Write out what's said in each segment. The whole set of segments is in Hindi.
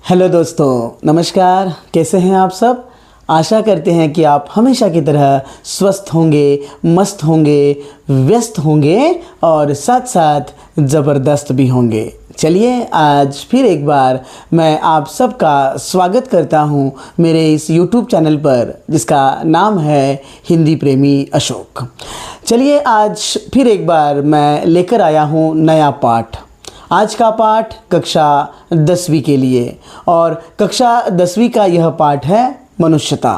हेलो दोस्तों, नमस्कार। कैसे हैं आप सब? आशा करते हैं कि आप हमेशा की तरह स्वस्थ होंगे, मस्त होंगे, व्यस्त होंगे और साथ साथ ज़बरदस्त भी होंगे। चलिए, आज फिर एक बार मैं आप सबका स्वागत करता हूं मेरे इस YouTube चैनल पर, जिसका नाम है हिंदी प्रेमी अशोक। चलिए, आज फिर एक बार मैं लेकर आया हूं नया पाठ। आज का पाठ कक्षा 10वीं के लिए, और कक्षा 10वीं का यह पाठ है मनुष्यता।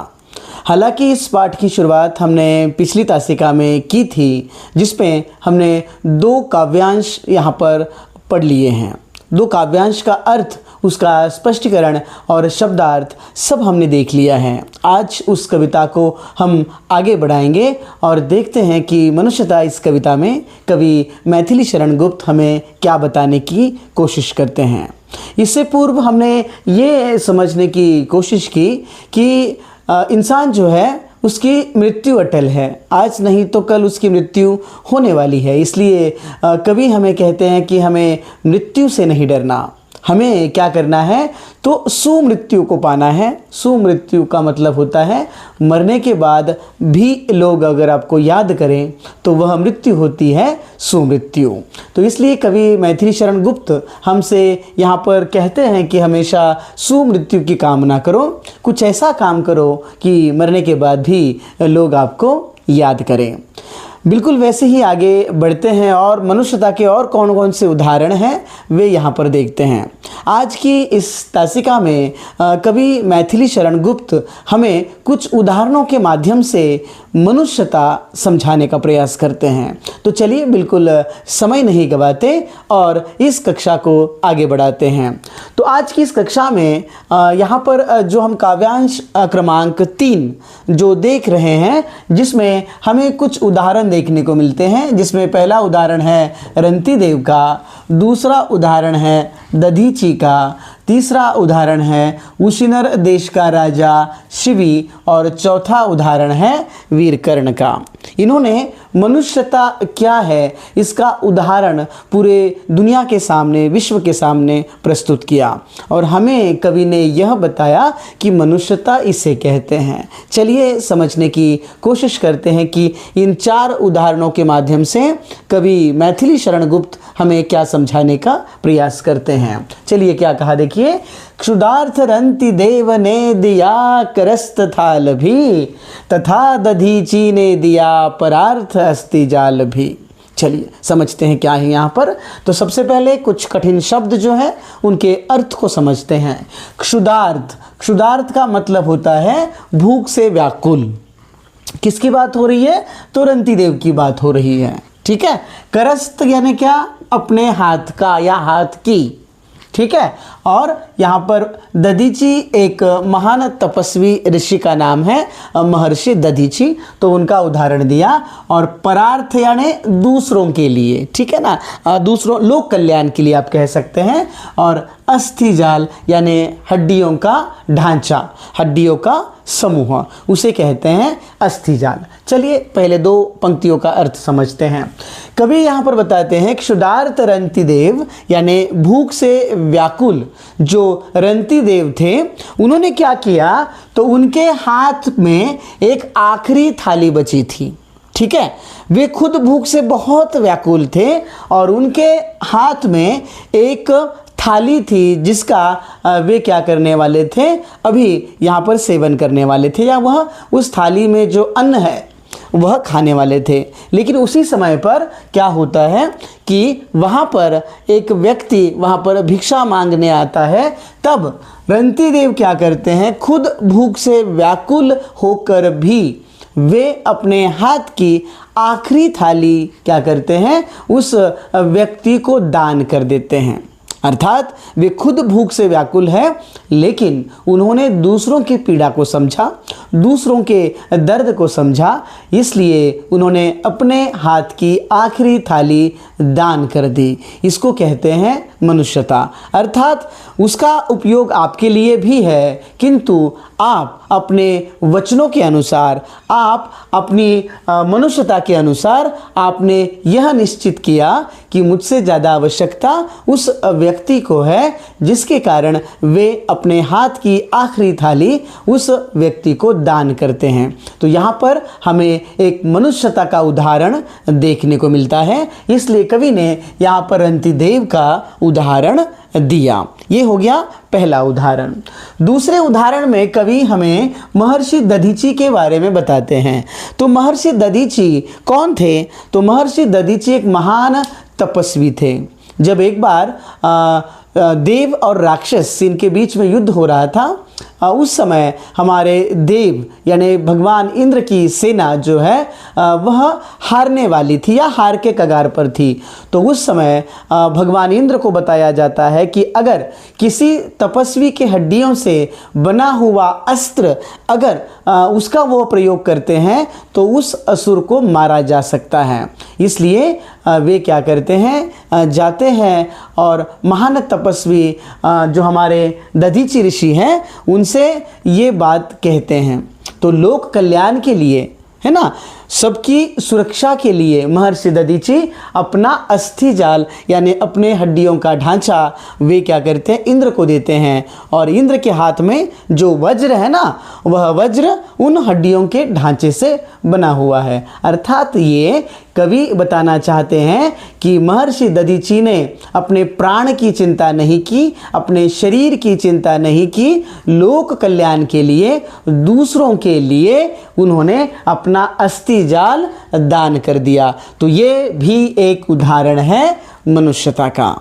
हालांकि इस पाठ की शुरुआत हमने पिछली तासिका में की थी, जिसमें हमने 2 काव्यांश यहाँ पर पढ़ लिए हैं। 2 काव्यांश का अर्थ, उसका स्पष्टीकरण और शब्दार्थ सब हमने देख लिया है। आज उस कविता को हम आगे बढ़ाएंगे और देखते हैं कि मनुष्यता इस कविता में कवि मैथिली शरण गुप्त हमें क्या बताने की कोशिश करते हैं। इससे पूर्व हमने ये समझने की कोशिश की कि इंसान जो है उसकी मृत्यु अटल है। आज नहीं तो कल उसकी मृत्यु होने वाली है। इसलिए कवि हमें कहते हैं कि हमें मृत्यु से नहीं डरना, हमें क्या करना है तो सुमृत्यु को पाना है। सुमृत्यु का मतलब होता है मरने के बाद भी लोग अगर आपको याद करें तो वह मृत्यु होती है सुमृत्यु। तो इसलिए कवि मैथिली शरण गुप्त हमसे यहाँ पर कहते हैं कि हमेशा सुमृत्यु की कामना करो, कुछ ऐसा काम करो कि मरने के बाद भी लोग आपको याद करें। बिल्कुल वैसे ही आगे बढ़ते हैं और मनुष्यता के और कौन कौन से उदाहरण हैं वे यहाँ पर देखते हैं। आज की इस तासिका में कवि मैथिली शरण गुप्त हमें कुछ उदाहरणों के माध्यम से मनुष्यता समझाने का प्रयास करते हैं। तो चलिए, बिल्कुल समय नहीं गवाते और इस कक्षा को आगे बढ़ाते हैं। तो आज की इस कक्षा में यहाँ पर जो हम काव्यांश क्रमांक 3 जो देख रहे हैं, जिसमें हमें कुछ उदाहरण देखने को मिलते हैं। जिसमें पहला उदाहरण है रंती देव का, दूसरा उदाहरण है दधीची का, तीसरा उदाहरण है उशिनर देश का राजा शिवी और चौथा उदाहरण है वीरकर्ण का। इन्होंने मनुष्यता क्या है इसका उदाहरण पूरे दुनिया के सामने, विश्व के सामने प्रस्तुत किया और हमें कवि ने यह बताया कि मनुष्यता इसे कहते हैं। चलिए समझने की कोशिश करते हैं कि इन 4 उदाहरणों के माध्यम से कवि मैथिली शरण गुप्त हमें क्या समझाने का प्रयास करते हैं। चलिए क्या कहा देखिए। क्षुधार्थ रंति देव ने दिया करस्त थाल भी, तथा दधीची ने दिया परार्थ अस्ति जाल भी। चलिए समझते हैं क्या है यहाँ पर। तो सबसे पहले कुछ कठिन शब्द जो है उनके अर्थ को समझते हैं। क्षुधार्थ, क्षुधार्थ का मतलब होता है भूख से व्याकुल। किसकी बात हो रही है? तो रंती देव की बात हो रही है। ठीक है। करस्त यानी क्या? अपने हाथ का या हाथ की। ठीक है। और यहाँ पर दधीची एक महान तपस्वी ऋषि का नाम है, महर्षि दधीची, तो उनका उदाहरण दिया। और परार्थ यानी दूसरों के लिए, ठीक है ना, दूसरों लोक कल्याण के लिए आप कह सकते हैं। और अस्थि जाल यानी हड्डियों का ढांचा, हड्डियों का समूह, उसे कहते हैं अस्थि जाल। चलिए पहले 2 पंक्तियों का अर्थ समझते हैं। कवि यहाँ पर बताते हैं क्षुधार्त रंती देव यानी भूख से व्याकुल जो रंती देव थे, उन्होंने क्या किया तो उनके हाथ में एक आखिरी थाली बची थी। ठीक है। वे खुद भूख से बहुत व्याकुल थे और उनके हाथ में एक थाली थी जिसका वे क्या करने वाले थे, अभी यहाँ पर सेवन करने वाले थे, या वह उस थाली में जो अन्न है वह खाने वाले थे। लेकिन उसी समय पर क्या होता है कि वहाँ पर एक व्यक्ति वहाँ पर भिक्षा मांगने आता है। तब रंती देव क्या करते हैं, खुद भूख से व्याकुल होकर भी वे अपने हाथ की आखिरी थाली क्या करते हैं, उस व्यक्ति को दान कर देते हैं। अर्थात वे खुद भूख से व्याकुल है, लेकिन उन्होंने दूसरों की पीड़ा को समझा, दूसरों के दर्द को समझा, इसलिए उन्होंने अपने हाथ की आखिरी थाली दान कर दी। इसको कहते हैं मनुष्यता, अर्थात उसका उपयोग आपके लिए भी है, किंतु आप अपने वचनों के अनुसार, आप अपनी मनुष्यता के अनुसार आपने यह निश्चित किया कि मुझसे ज़्यादा आवश्यकता उस व्यक्ति को है, जिसके कारण वे अपने हाथ की आखिरी थाली उस व्यक्ति को दान करते हैं। तो यहाँ पर हमें एक मनुष्यता का उदाहरण देखने को मिलता है, इसलिए कवि ने यहाँ पर रंतिदेव का उदाहरण दिया। ये हो गया पहला उदाहरण। दूसरे उदाहरण में कवि हमें महर्षि दधीची के बारे में बताते हैं। तो महर्षि दधीची कौन थे? तो महर्षि दधीची एक महान तपस्वी थे। जब एक बार देव और राक्षस इनके बीच में युद्ध हो रहा था, उस समय हमारे देव यानी भगवान इंद्र की सेना जो है वह हारने वाली थी या हार के कगार पर थी। तो उस समय भगवान इंद्र को बताया जाता है कि अगर किसी तपस्वी के हड्डियों से बना हुआ अस्त्र अगर उसका वो प्रयोग करते हैं तो उस असुर को मारा जा सकता है। इसलिए वे क्या करते हैं, जाते हैं और महान तपस्वी जो हमारे दधीची ऋषि हैं उनसे ये बात कहते हैं। तो लोक कल्याण के लिए, है ना, सबकी सुरक्षा के लिए महर्षि दधीची अपना अस्थि जाल यानी अपने हड्डियों का ढांचा वे क्या करते हैं, इंद्र को देते हैं। और इंद्र के हाथ में जो वज्र है ना, वह वज्र उन हड्डियों के ढांचे से बना हुआ है। अर्थात ये कवि बताना चाहते हैं कि महर्षि दधीची ने अपने प्राण की चिंता नहीं की, अपने शरीर की चिंता नहीं की, लोक कल्याण के लिए, दूसरों के लिए उन्होंने अपना अस्थि जाल दान कर दिया। तो ये भी एक उदाहरण है मनुष्यता का।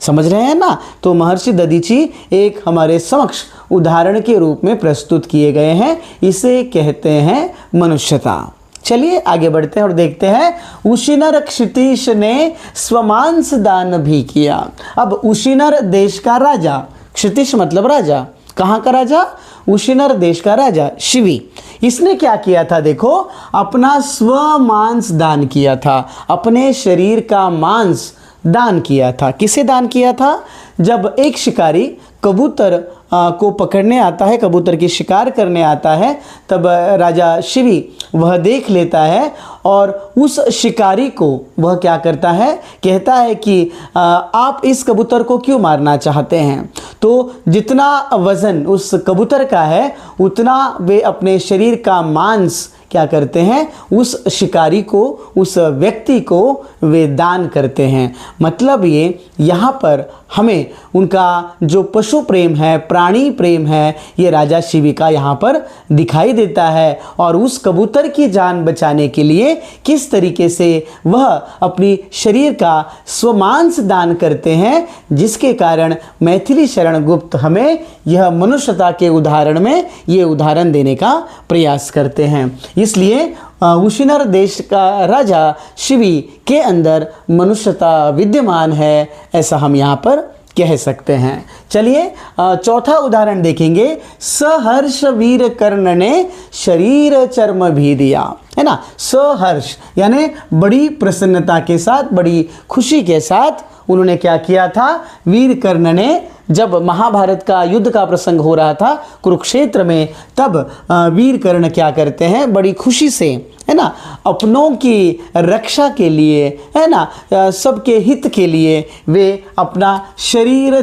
समझ रहे हैं ना? तो महर्षि दधीची एक हमारे समक्ष उदाहरण के रूप में प्रस्तुत किए गए हैं। इसे कहते हैं मनुष्यता। चलिए आगे बढ़ते हैं और देखते हैं उशिनर क्षितिश ने स्वमांस दान भी किया। अब उशिनर देश का राजा, क्षितिश मतलब राजा, कहाँ का राजा? उशिनर देश का राजा शिवी। इसने क्या किया था? देखो, अपना स्वमांस दान किया था, अपने शरीर का मांस दान किया था। किसे दान किया था? जब एक शिकारी कबूतर को पकड़ने आता है, कबूतर की शिकार करने आता है, तब राजा शिवी वह देख लेता है और उस शिकारी को वह क्या करता है, कहता है कि आप इस कबूतर को क्यों मारना चाहते हैं? तो जितना वज़न उस कबूतर का है उतना वे अपने शरीर का मांस क्या करते हैं, उस शिकारी को, उस व्यक्ति को वे दान करते हैं। मतलब ये यहाँ पर हमें उनका जो पशु प्रेम है, प्राणी प्रेम है, ये राजा शिवी का यहाँ पर दिखाई देता है। और उस कबूतर की जान बचाने के लिए किस तरीके से वह अपनी शरीर का स्वमांस दान करते हैं, जिसके कारण मैथिली शरण गुप्त हमें यह मनुष्यता के उदाहरण में ये उदाहरण देने का प्रयास करते हैं। इसलिए उशिनर देश का राजा शिवी के अंदर मनुष्यता विद्यमान है, ऐसा हम यहाँ पर कह सकते हैं। चलिए चौथा उदाहरण देखेंगे। सहर्ष वीर कर्ण ने शरीर चर्म भी दिया, है ना। सहर्ष यानी बड़ी प्रसन्नता के साथ, बड़ी खुशी के साथ उन्होंने क्या किया था? वीर कर्ण ने, जब महाभारत का युद्ध का प्रसंग हो रहा था कुरुक्षेत्र में, तब वीर कर्ण क्या करते हैं? बड़ी खुशी से, है ना, अपनों की रक्षा के लिए, है ना, सबके हित के लिए वे अपना शरीर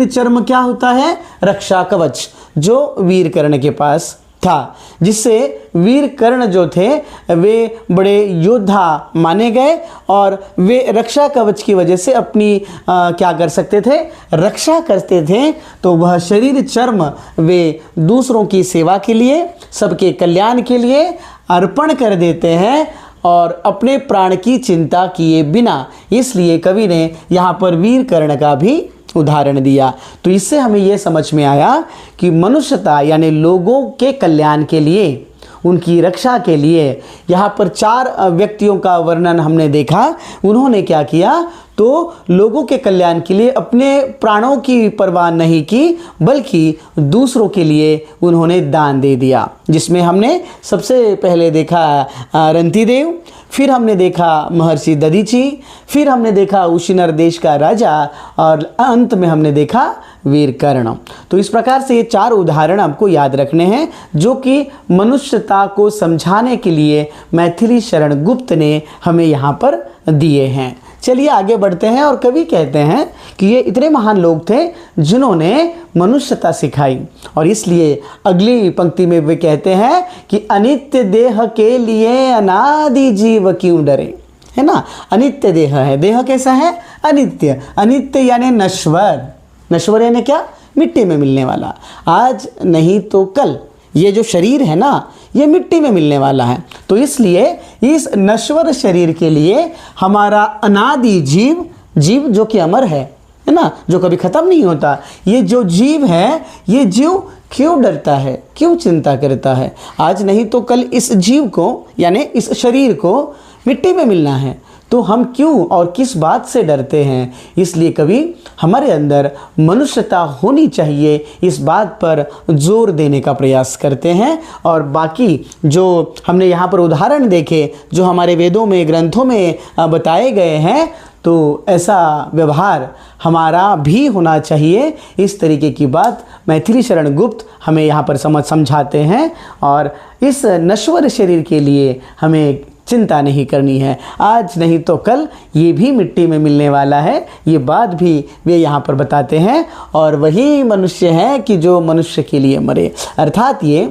चर्म क्या होता है? रक्षा कवच, जो वीर कर्ण के पास था, जिससे वीर कर्ण जो थे वे बड़े योद्धा माने गए और वे रक्षा कवच की वजह से अपनी क्या कर सकते थे? रक्षा करते थे। तो वह शरीर चर्म वे दूसरों की सेवा के लिए, सबके कल्याण के लिए अर्पण कर देते हैं और अपने प्राण की चिंता किए बिना। इसलिए कवि ने यहाँ पर वीर कर्ण का भी उदाहरण दिया। तो इससे हमें यह समझ में आया कि मनुष्यता यानी लोगों के कल्याण के लिए, उनकी रक्षा के लिए। यहाँ पर 4 व्यक्तियों का वर्णन हमने देखा। उन्होंने क्या किया, तो लोगों के कल्याण के लिए अपने प्राणों की परवाह नहीं की, बल्कि दूसरों के लिए उन्होंने दान दे दिया। जिसमें हमने सबसे पहले देखा रंतिदेव, फिर हमने देखा महर्षि दधीची, फिर हमने देखा उशिनर देश का राजा, और अंत में हमने देखा वीर कर्ण। तो इस प्रकार से ये 4 उदाहरण आपको याद रखने हैं, जो कि मनुष्यता को समझाने के लिए मैथिली शरण गुप्त ने हमें यहाँ पर दिए हैं। चलिए आगे बढ़ते हैं। और कवि कहते हैं कि ये इतने महान लोग थे जिन्होंने मनुष्यता सिखाई, और इसलिए अगली पंक्ति में वे कहते हैं कि अनित्य देह के लिए अनादि जीव क्यों डरे, है ना। अनित्य देह है, देह कैसा है, अनित्य। अनित्य यानी नश्वर, नश्वर यानी क्या, मिट्टी में मिलने वाला। आज नहीं तो कल ये जो शरीर है ना, ये मिट्टी में मिलने वाला है। तो इसलिए इस नश्वर शरीर के लिए हमारा अनादि जीव, जीव जो कि अमर है ना, जो कभी खत्म नहीं होता, ये जो जीव है, ये जीव क्यों डरता है, क्यों चिंता करता है। आज नहीं तो कल इस जीव को, यानी इस शरीर को मिट्टी में मिलना है, तो हम क्यों और किस बात से डरते हैं। इसलिए कभी हमारे अंदर मनुष्यता होनी चाहिए, इस बात पर जोर देने का प्रयास करते हैं। और बाकी जो हमने यहाँ पर उदाहरण देखे, जो हमारे वेदों में, ग्रंथों में बताए गए हैं, तो ऐसा व्यवहार हमारा भी होना चाहिए। इस तरीके की बात मैथिली शरण गुप्त हमें यहाँ पर समझाते हैं। और इस नश्वर शरीर के लिए हमें चिंता नहीं करनी है, आज नहीं तो कल ये भी मिट्टी में मिलने वाला है, ये बात भी वे यहाँ पर बताते हैं। और वही मनुष्य है कि जो मनुष्य के लिए मरे, अर्थात ये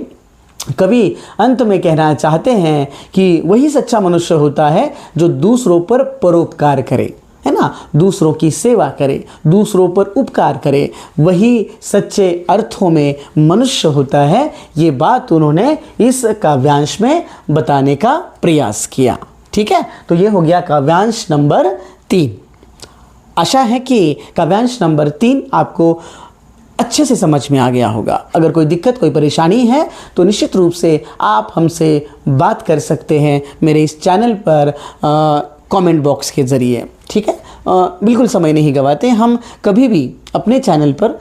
कवि अंत में कहना चाहते हैं कि वही सच्चा मनुष्य होता है जो दूसरों पर परोपकार करे, है ना, दूसरों की सेवा करे, दूसरों पर उपकार करे, वही सच्चे अर्थों में मनुष्य होता है। ये बात उन्होंने इस काव्यांश में बताने का प्रयास किया। ठीक है, तो ये हो गया काव्यांश नंबर 3। आशा है कि काव्यांश नंबर 3 आपको अच्छे से समझ में आ गया होगा। अगर कोई दिक्कत, कोई परेशानी है तो निश्चित रूप से आप हमसे बात कर सकते हैं मेरे इस चैनल पर कमेंट बॉक्स के ज़रिए। ठीक है, बिल्कुल समय नहीं गवाते। हम कभी भी अपने चैनल पर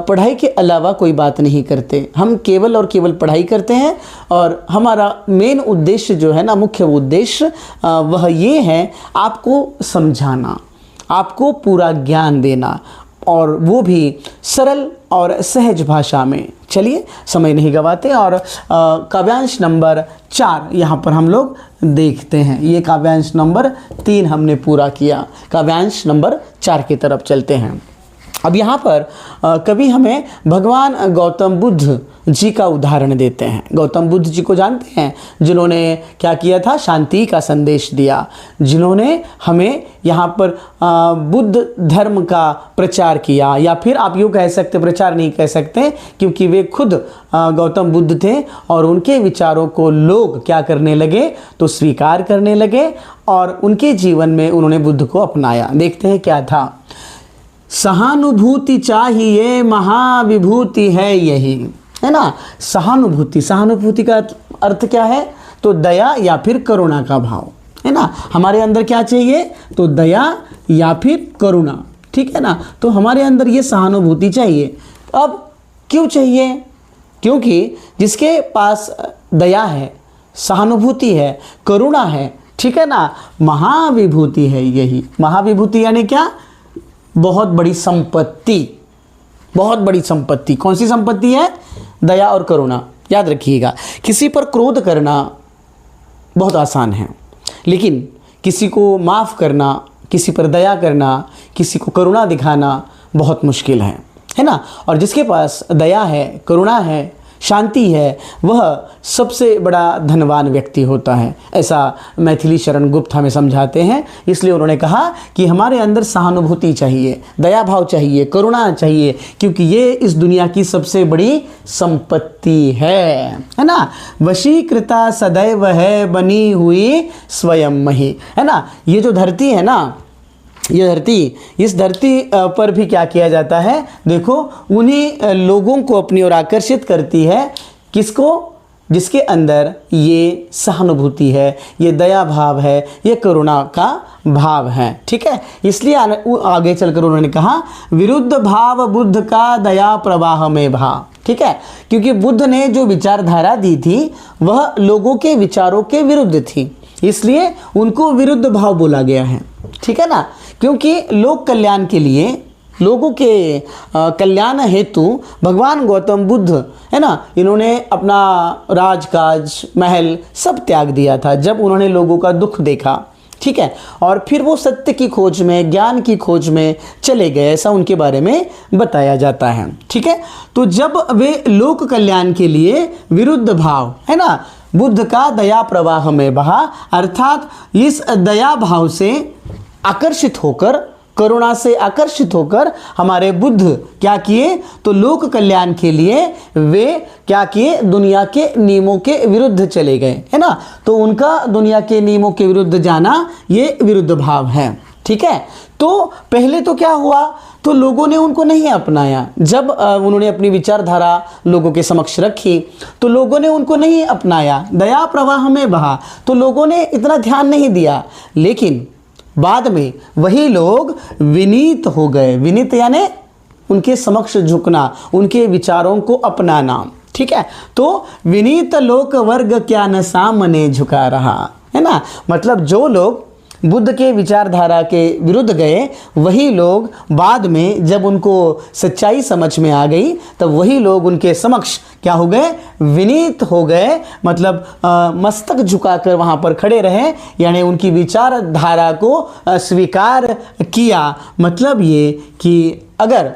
पढ़ाई के अलावा कोई बात नहीं करते, हम केवल और केवल पढ़ाई करते हैं। और हमारा मेन उद्देश्य जो है ना, मुख्य उद्देश्य वह ये है आपको समझाना, आपको पूरा ज्ञान देना, और वो भी सरल और सहज भाषा में। चलिए समय नहीं गवाते और काव्यांश नंबर 4 यहाँ पर हम लोग देखते हैं। ये काव्यांश नंबर 3 हमने पूरा किया, काव्यांश नंबर 4 की तरफ चलते हैं। अब यहाँ पर कवि हमें भगवान गौतम बुद्ध जी का उदाहरण देते हैं। गौतम बुद्ध जी को जानते हैं, जिन्होंने क्या किया था, शांति का संदेश दिया, जिन्होंने हमें यहाँ पर बुद्ध धर्म का प्रचार किया, या फिर आप यूँ कह सकते, प्रचार नहीं कह सकते क्योंकि वे खुद गौतम बुद्ध थे, और उनके विचारों को लोग क्या करने लगे, तो स्वीकार करने लगे, और उनके जीवन में उन्होंने बुद्ध को अपनाया। देखते हैं क्या था। सहानुभूति चाहिए, महाविभूति है यही, है ना। सहानुभूति, सहानुभूति का अर्थ क्या है, तो दया या फिर करुणा का भाव, है ना। हमारे अंदर क्या चाहिए, तो दया या फिर करुणा, ठीक है ना। तो हमारे अंदर ये सहानुभूति चाहिए। अब क्यों चाहिए, क्योंकि जिसके पास दया है, सहानुभूति है, करुणा है, ठीक है ना, महाविभूति है यही। महाविभूति यानी क्या, बहुत बड़ी संपत्ति, बहुत बड़ी संपत्ति। कौन सी संपत्ति है, दया और करुणा। याद रखिएगा, किसी पर क्रोध करना बहुत आसान है, लेकिन किसी को माफ़ करना, किसी पर दया करना, किसी को करुणा दिखाना बहुत मुश्किल है ना। और जिसके पास दया है, करुणा है, शांति है, वह सबसे बड़ा धनवान व्यक्ति होता है, ऐसा मैथिली शरण गुप्त हमें समझाते हैं। इसलिए उन्होंने कहा कि हमारे अंदर सहानुभूति चाहिए, दया भाव चाहिए, करुणा चाहिए, क्योंकि ये इस दुनिया की सबसे बड़ी संपत्ति है ना। वशीकृता सदैव है बनी हुई स्वयं मही, है ना। ये जो धरती है ना, ये धरती, इस धरती पर भी क्या किया जाता है, देखो, उन्हीं लोगों को अपनी ओर आकर्षित करती है। किसको, जिसके अंदर ये सहानुभूति है, ये दया भाव है, ये करुणा का भाव है। ठीक है, इसलिए आगे चलकर उन्होंने कहा विरुद्ध भाव बुद्ध का दया प्रवाह में भाव। ठीक है, क्योंकि बुद्ध ने जो विचारधारा दी थी वह लोगों के विचारों के विरुद्ध थी, इसलिए उनको विरुद्ध भाव बोला गया है। ठीक है ना, क्योंकि लोक कल्याण के लिए, लोगों के कल्याण हेतु भगवान गौतम बुद्ध है ना, इन्होंने अपना राजकाज, महल सब त्याग दिया था जब उन्होंने लोगों का दुख देखा। ठीक है, और फिर वो सत्य की खोज में, ज्ञान की खोज में चले गए, ऐसा उनके बारे में बताया जाता है। ठीक है, तो जब वे लोक कल्याण के लिए विरुद्ध भाव है ना, बुद्ध का दया प्रवाह में बहा, अर्थात इस दया भाव से आकर्षित होकर, करुणा से आकर्षित होकर हमारे बुद्ध क्या किए, तो लोक कल्याण के लिए वे क्या किए, दुनिया के नियमों के विरुद्ध चले गए, है ना। तो उनका दुनिया के नियमों के विरुद्ध जाना ये विरुद्ध भाव है। ठीक है, तो पहले तो क्या हुआ, तो लोगों ने उनको नहीं अपनाया। जब उन्होंने अपनी विचारधारा लोगों के समक्ष रखी तो लोगों ने उनको नहीं अपनाया, दया प्रवाह में बहा, तो लोगों ने इतना ध्यान नहीं दिया। लेकिन बाद में वही लोग विनीत हो गए। विनीत यानी उनके समक्ष झुकना, उनके विचारों को अपनाना। ठीक है, तो विनीत लोक वर्ग क्या न सामने झुका रहा, है ना। मतलब जो लोग बुद्ध के विचारधारा के विरुद्ध गए, वही लोग बाद में जब उनको सच्चाई समझ में आ गई तब वही लोग उनके समक्ष क्या हो गए, विनीत हो गए। मतलब मस्तक झुकाकर वहाँ पर खड़े रहे, यानी उनकी विचारधारा को स्वीकार किया। मतलब ये कि अगर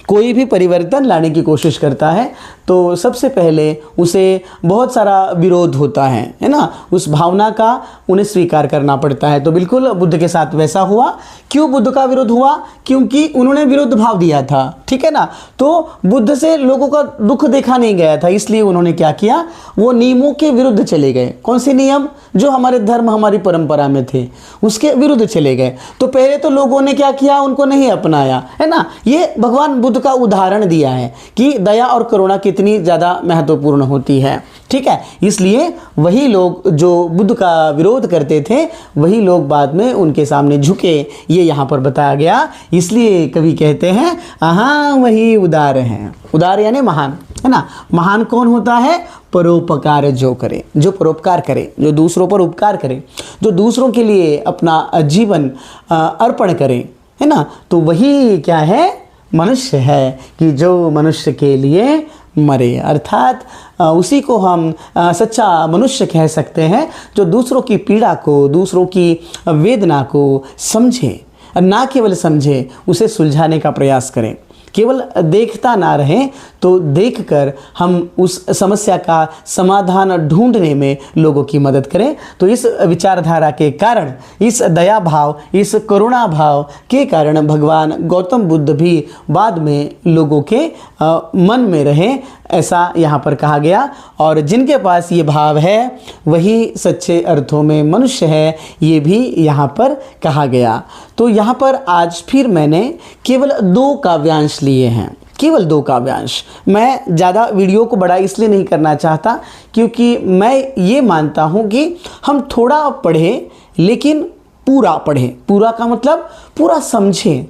कोई भी परिवर्तन लाने की कोशिश करता है तो सबसे पहले उसे बहुत सारा विरोध होता है ना, उस भावना का उन्हें स्वीकार करना पड़ता है। तो बिल्कुल बुद्ध के साथ वैसा हुआ। क्यों बुद्ध का विरोध हुआ, क्योंकि उन्होंने विरुद्ध भाव दिया था। ठीक है ना, तो बुद्ध से लोगों का दुख देखा नहीं गया था, इसलिए उन्होंने क्या किया, वो नियमों के विरुद्ध चले गए। कौन से नियम, जो हमारे धर्म, हमारी परंपरा में थे, उसके विरुद्ध चले गए। तो पहले तो लोगों ने क्या किया, उनको नहीं अपनाया, है ना। ये भगवान बुद्ध का उदाहरण दिया है कि दया और करुणा कितनी ज़्यादा महत्वपूर्ण होती है। ठीक है, इसलिए वही लोग जो बुद्ध का विरोध करते थे, वही लोग बाद में उनके सामने झुके, ये यहाँ पर बताया गया। इसलिए कवि कहते हैं हाँ वही उदार हैं। उदार यानी महान, है ना। महान कौन होता है, परोपकार जो करे, जो परोपकार करे, जो दूसरों पर उपकार करे, जो दूसरों के लिए अपना जीवन अर्पण करे, है ना। तो वही क्या है, मनुष्य है कि जो मनुष्य के लिए मरे। अर्थात उसी को हम सच्चा मनुष्य कह सकते हैं, जो दूसरों की पीड़ा को, दूसरों की वेदना को समझे, ना केवल समझे, उसे सुलझाने का प्रयास करें। केवल देखता ना रहे, तो देखकर हम उस समस्या का समाधान ढूंढने में लोगों की मदद करें। तो इस विचारधारा के कारण, इस दया भाव, इस करुणा भाव के कारण भगवान गौतम बुद्ध भी बाद में लोगों के मन में रहे, ऐसा यहाँ पर कहा गया। और जिनके पास ये भाव है वही सच्चे अर्थों में मनुष्य है, ये भी यहाँ पर कहा गया। तो यहाँ पर आज फिर मैंने केवल 2 काव्यांश लिए हैं, केवल 2 काव्यांश। मैं ज़्यादा वीडियो को बड़ा इसलिए नहीं करना चाहता क्योंकि मैं ये मानता हूँ कि हम थोड़ा पढ़ें लेकिन पूरा पढ़ें। पूरा का मतलब पूरा समझें,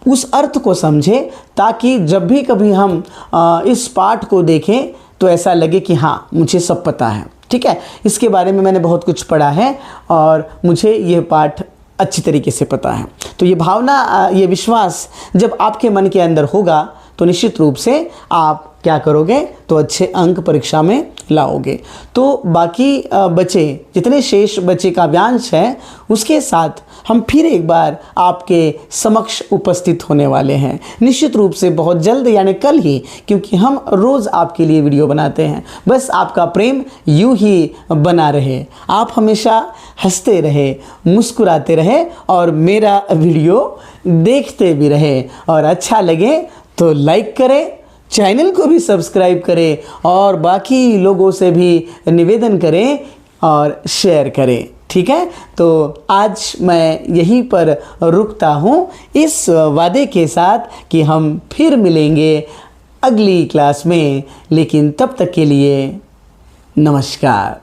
उस अर्थ को समझें, ताकि जब भी कभी हम इस पाठ को देखें तो ऐसा लगे कि हाँ मुझे सब पता है। ठीक है, इसके बारे में मैंने बहुत कुछ पढ़ा है और मुझे ये पाठ अच्छी तरीके से पता है। तो ये भावना, ये विश्वास जब आपके मन के अंदर होगा तो निश्चित रूप से आप क्या करोगे, तो अच्छे अंक परीक्षा में लाओगे। तो बाकी बचे जितने शेष बचे काव्यांश हैं, उसके साथ हम फिर एक बार आपके समक्ष उपस्थित होने वाले हैं, निश्चित रूप से बहुत जल्द, यानी कल ही, क्योंकि हम रोज़ आपके लिए वीडियो बनाते हैं। बस आपका प्रेम यूं ही बना रहे, आप हमेशा हंसते रहे, मुस्कुराते रहे और मेरा वीडियो देखते भी रहे। और अच्छा लगे तो लाइक करें, चैनल को भी सब्सक्राइब करें और बाकी लोगों से भी निवेदन करें और शेयर करें। ठीक है, तो आज मैं यहीं पर रुकता हूँ, इस वादे के साथ कि हम फिर मिलेंगे अगली क्लास में। लेकिन तब तक के लिए नमस्कार।